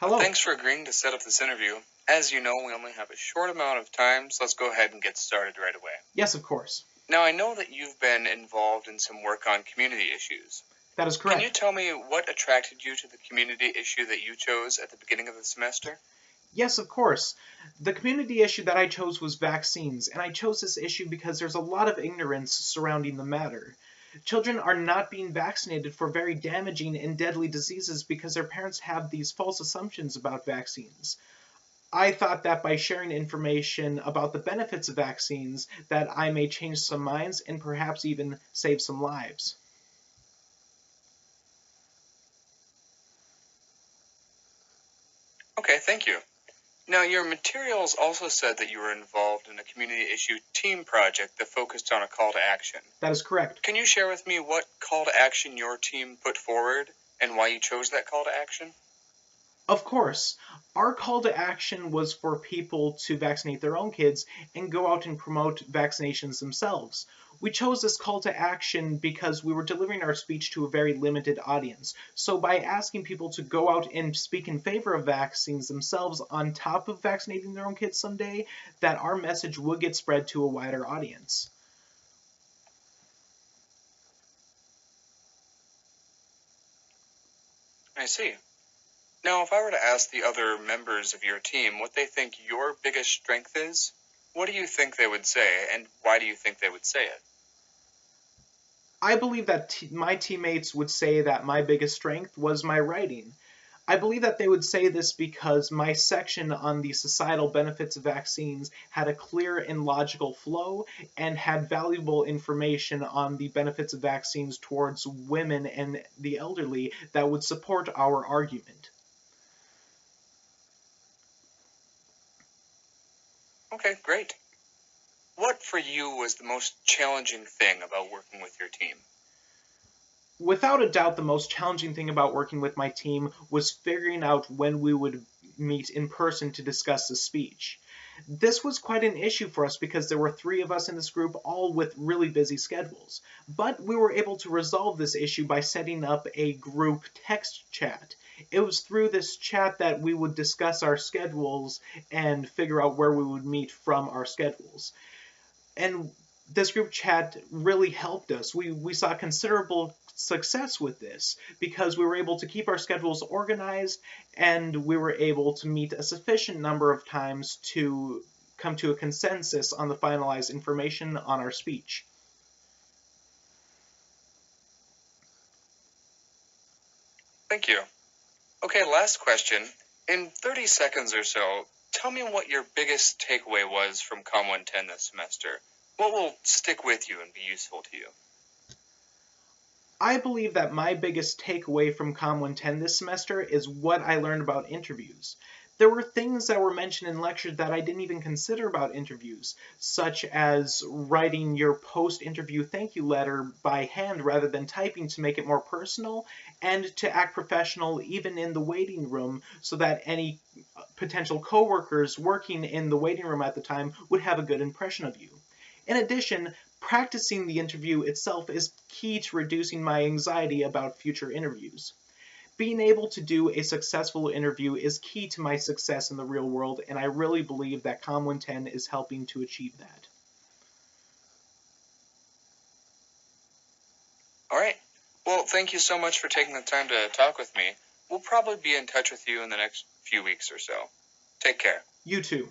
Hello. Thanks for agreeing to set up this interview. As you know, we only have a short amount of time, so let's go ahead and get started right away. Yes, of course. Now, I know that you've been involved in some work on community issues. That is Can you correct. tell me what attracted you to the community issue that you chose at the beginning of the semester? Yes, of course. The community issue that I chose was vaccines, and I chose this issue because there's a lot of ignorance surrounding the matter. Children are not being vaccinated for very damaging and deadly diseases because their parents have these false assumptions about vaccines. I thought that by sharing information about the benefits of vaccines that I may change some minds and perhaps even save some lives. Okay, thank you. Now, your materials also said that you were involved in a community issue team project that focused on a call to action. That is correct. Can you share with me what call to action your team put forward and why you chose that call to action? Of course, our call to action was for people to vaccinate their own kids and go out and promote vaccinations themselves. We chose this call to action because we were delivering our speech to a very limited audience. So by asking people to go out and speak in favor of vaccines themselves on top of vaccinating their own kids someday, that our message would get spread to a wider audience. I see. Now, if I were to ask the other members of your team what they think your biggest strength is, what do you think they would say, and why do you think they would say it? I believe that my teammates would say that my biggest strength was my writing. I believe that they would say this because my section on the societal benefits of vaccines had a clear and logical flow and had valuable information on the benefits of vaccines towards women and the elderly that would support our argument. Okay, great. What for you was the most challenging thing about working with your team? Without a doubt, the most challenging thing about working with my team was figuring out when we would meet in person to discuss the speech. This was quite an issue for us because there were 3 of us in this group, all with really busy schedules. But we were able to resolve this issue by setting up a group text chat. It was through this chat that we would discuss our schedules and figure out where we would meet from our schedules. And this group chat really helped us. We saw considerable success with this because we were able to keep our schedules organized and we were able to meet a sufficient number of times to come to a consensus on the finalized information on our speech. Thank you. Okay, last question. In 30 seconds or so, tell me what your biggest takeaway was from COMM 110 this semester. What will stick with you and be useful to you? I believe that my biggest takeaway from COMM 110 this semester is what I learned about interviews. There were things that were mentioned in lectures that I didn't even consider about interviews, such as writing your post-interview thank you letter by hand rather than typing to make it more personal, and to act professional even in the waiting room so that any potential coworkers working in the waiting room at the time would have a good impression of you. In addition, practicing the interview itself is key to reducing my anxiety about future interviews. Being able to do a successful interview is key to my success in the real world, and I really believe that COMM 110 is helping to achieve that. All right. Well, thank you so much for taking the time to talk with me. We'll probably be in touch with you in the next few weeks or so. Take care. You too.